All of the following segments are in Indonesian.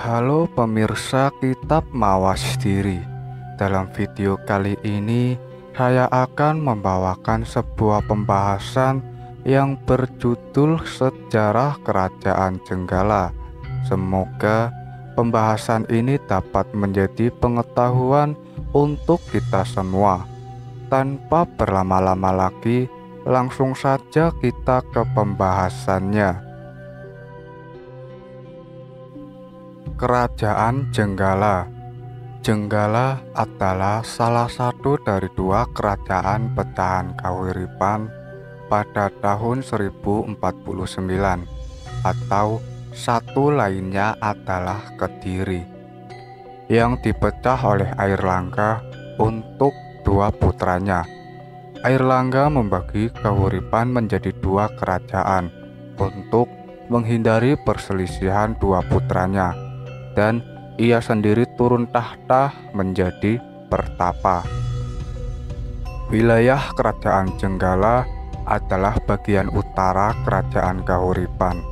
Halo pemirsa Kitab Mawas Diri. Dalam video kali ini, saya akan membawakan sebuah pembahasan yang berjudul Sejarah Kerajaan Jenggala. Semoga pembahasan ini dapat menjadi pengetahuan untuk kita semua. Tanpa berlama-lama lagi, langsung saja kita ke pembahasannya. Kerajaan Jenggala. Jenggala adalah salah satu dari dua kerajaan pecahan Kahuripan pada tahun 1049, atau satu lainnya adalah Kediri, yang dipecah oleh Airlangga untuk dua putranya. Airlangga membagi Kahuripan menjadi dua kerajaan untuk menghindari perselisihan dua putranya, dan ia sendiri turun tahta menjadi pertapa. Wilayah Kerajaan Jenggala adalah bagian utara Kerajaan Kahuripan.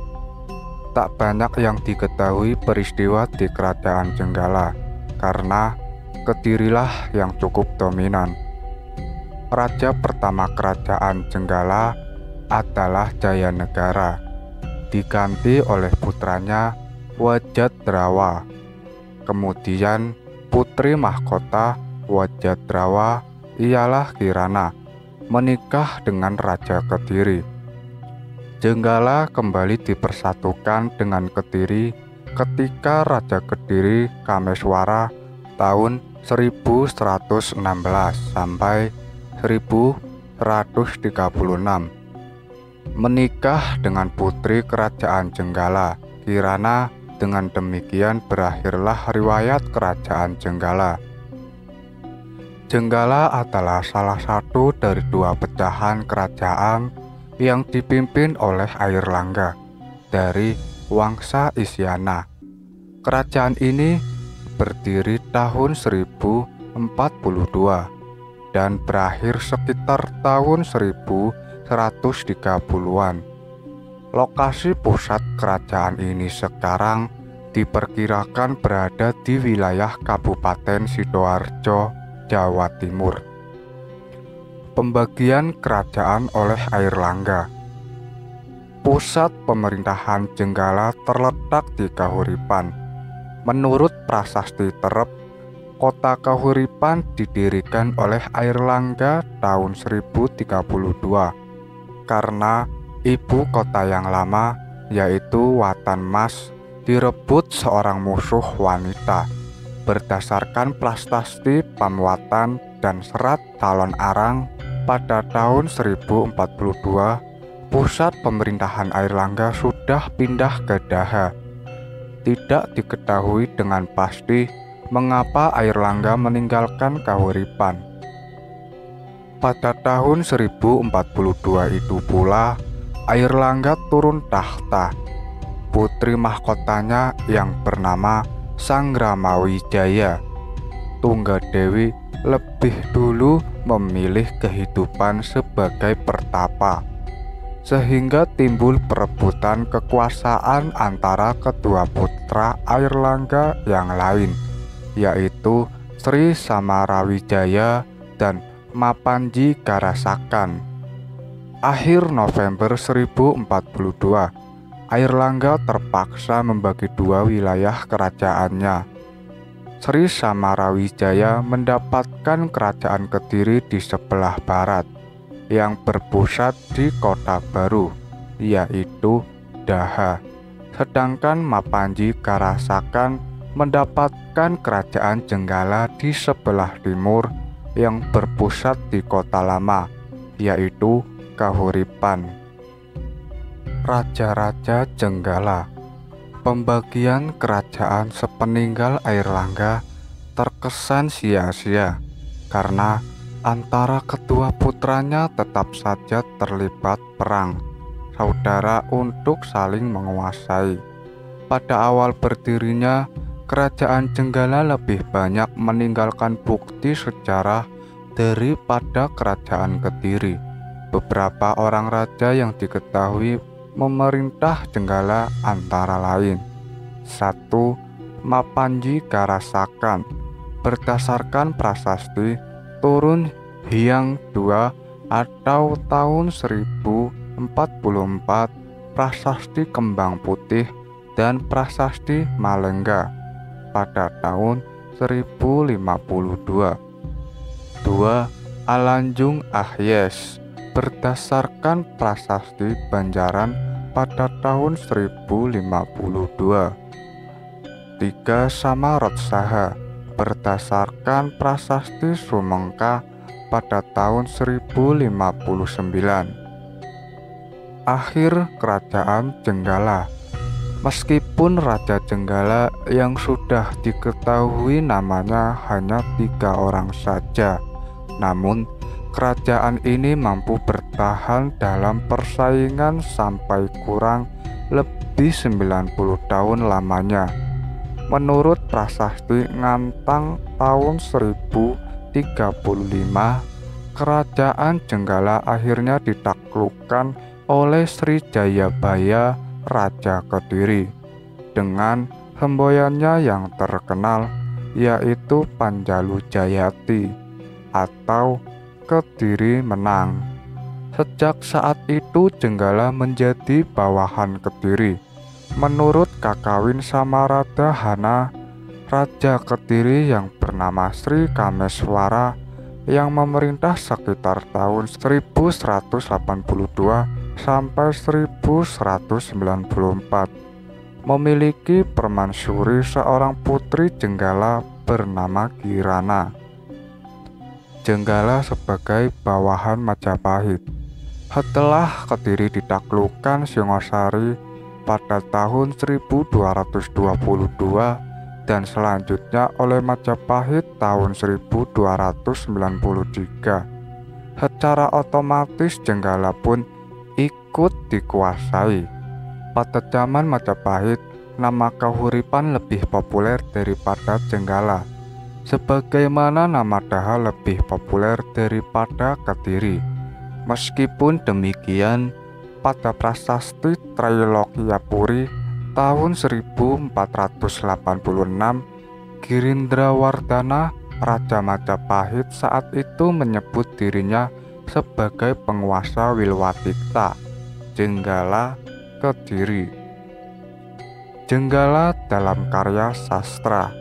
Tak banyak yang diketahui peristiwa di Kerajaan Jenggala, karena Kedirilah yang cukup dominan. Raja pertama Kerajaan Jenggala adalah Jayanegara, diganti oleh putranya Wajadrawa. Kemudian putri mahkota Wajadrawa ialah Kirana, menikah dengan Raja Kediri. Jenggala kembali dipersatukan dengan Kediri ketika Raja Kediri Kameswara tahun 1116 sampai 1136 menikah dengan putri Kerajaan Jenggala, Kirana. Dengan demikian berakhirlah riwayat Kerajaan Jenggala. Jenggala adalah salah satu dari dua pecahan kerajaan yang dipimpin oleh Airlangga dari Wangsa Isyana. Kerajaan ini berdiri tahun 1042 dan berakhir sekitar tahun 1130-an. Lokasi pusat kerajaan ini sekarang diperkirakan berada di wilayah Kabupaten Sidoarjo, Jawa Timur. Pembagian kerajaan oleh Airlangga. Pusat pemerintahan Jenggala terletak di Kahuripan. Menurut Prasasti Terep, kota Kahuripan didirikan oleh Airlangga tahun 1032 karena ibu kota yang lama, yaitu Watanmas, direbut seorang musuh wanita. Berdasarkan prasasti Pamwatan dan Serat Talon Arang, pada tahun 1042, pusat pemerintahan Airlangga sudah pindah ke Daha. Tidak diketahui dengan pasti mengapa Airlangga meninggalkan Kahuripan. Pada tahun 1042 itu pula, Airlangga turun tahta. Putri mahkotanya yang bernama Sangramawijaya Tunggadewi lebih dulu memilih kehidupan sebagai pertapa, sehingga timbul perebutan kekuasaan antara kedua putra Airlangga yang lain, yaitu Sri Samarawijaya dan Mapanji Karasakan. Akhir November 1042, Airlangga terpaksa membagi dua wilayah kerajaannya. Sri Samarawijaya mendapatkan kerajaan Kediri di sebelah barat, yang berpusat di kota baru, yaitu Daha. Sedangkan Mapanji Karasakan mendapatkan kerajaan Jenggala di sebelah timur, yang berpusat di kota lama, yaitu Kahuripan. Raja-raja Jenggala. Pembagian kerajaan sepeninggal Airlangga terkesan sia-sia karena antara kedua putranya tetap saja terlibat perang saudara untuk saling menguasai. Pada awal berdirinya, kerajaan Jenggala lebih banyak meninggalkan bukti sejarah daripada kerajaan Kediri. Beberapa orang raja yang diketahui memerintah Jenggala antara lain: 1. mapanji karasakan berdasarkan prasasti Turun Hyang II atau tahun 1044, prasasti Kembang Putih dan prasasti Malengga pada tahun 1052. 2. Alanjung Ahyes berdasarkan prasasti Banjaran pada tahun 1052. 3. Samarotsaha berdasarkan prasasti Sumengka pada tahun 1059. Akhir Kerajaan Jenggala. Meskipun Raja Jenggala yang sudah diketahui namanya hanya 3 orang saja, namun kerajaan ini mampu bertahan dalam persaingan sampai kurang lebih 90 tahun lamanya. Menurut prasasti Ngantang tahun 1035, Kerajaan Jenggala akhirnya ditaklukkan oleh Sri Jayabaya, Raja Kediri, dengan semboyannya yang terkenal yaitu Panjalu Jayati atau Kediri Menang. Sejak saat itu Jenggala menjadi bawahan Kediri. Menurut Kakawin Samaradahana, Raja Kediri yang bernama Sri Kameswara yang memerintah sekitar tahun 1182 sampai 1194 memiliki permansuri seorang putri Jenggala bernama Kirana. Jenggala sebagai bawahan Majapahit. Setelah Kediri ditaklukkan Singosari pada tahun 1222 dan selanjutnya oleh Majapahit tahun 1293. Secara otomatis Jenggala pun ikut dikuasai. Pada zaman Majapahit, nama Kahuripan lebih populer daripada Jenggala, sebagaimana nama Daha lebih populer daripada Kediri. Meskipun demikian, pada prasasti Trailokyapuri tahun 1486, Girindrawardhana, Raja Majapahit saat itu menyebut dirinya sebagai penguasa Wilwatikta, Jenggala, Kediri. Jenggala dalam karya sastra.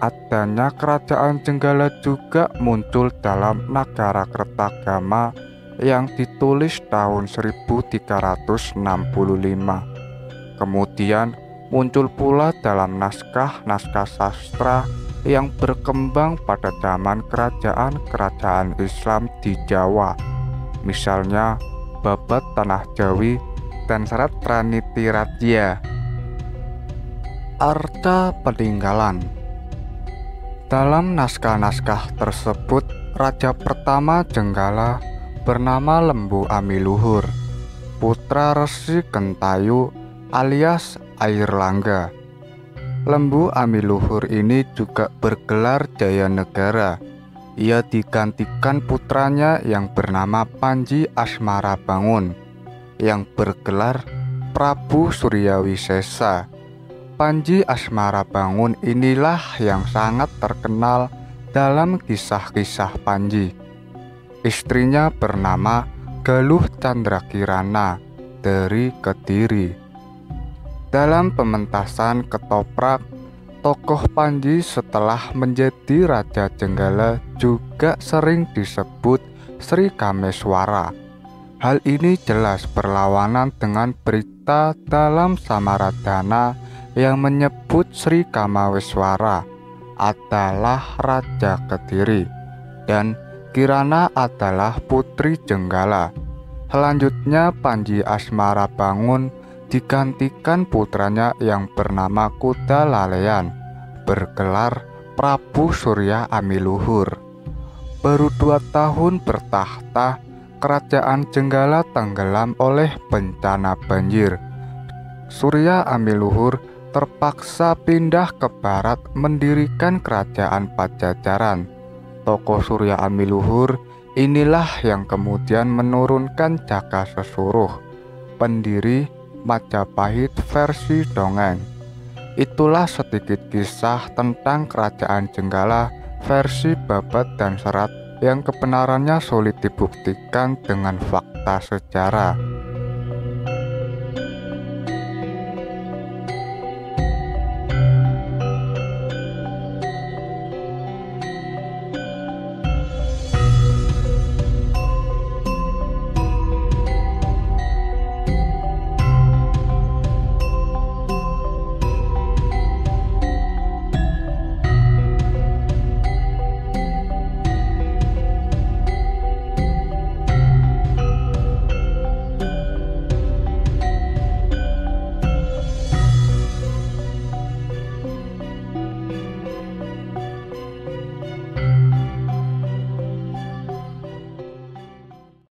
Adanya kerajaan Jenggala juga muncul dalam Nagarakertagama yang ditulis tahun 1365. Kemudian muncul pula dalam naskah-naskah sastra yang berkembang pada zaman kerajaan-kerajaan Islam di Jawa, misalnya Babad Tanah Jawi dan Serat Praniti Radya. Arca peninggalan. Dalam naskah-naskah tersebut, raja pertama Jenggala bernama Lembu Amiluhur, putra Resi Kentayu alias Airlangga. Lembu Amiluhur ini juga bergelar Jayanegara. Ia digantikan putranya yang bernama Panji Asmarabangun yang bergelar Prabu Suryawisesa. Panji Asmarabangun inilah yang sangat terkenal dalam kisah-kisah Panji. Istrinya bernama Galuh Candrakirana dari Kediri. Dalam pementasan ketoprak, tokoh Panji setelah menjadi Raja Jenggala juga sering disebut Sri Kameswara. Hal ini jelas berlawanan dengan berita dalam Samaradhana yang menyebut Sri Kamaweswara adalah Raja Kediri dan Kirana adalah putri Jenggala. Selanjutnya Panji Asmarabangun digantikan putranya yang bernama Kuda Lalean, bergelar Prabu Surya Amiluhur. Baru 2 tahun bertahta, kerajaan Jenggala tenggelam oleh bencana banjir. Surya Amiluhur terpaksa pindah ke barat mendirikan kerajaan Pajajaran. Tokoh Surya Amiluhur inilah yang kemudian menurunkan Jaka Sesuruh, pendiri Majapahit versi dongeng. Itulah sedikit kisah tentang Kerajaan Jenggala versi babat dan serat yang kebenarannya sulit dibuktikan dengan fakta sejarah.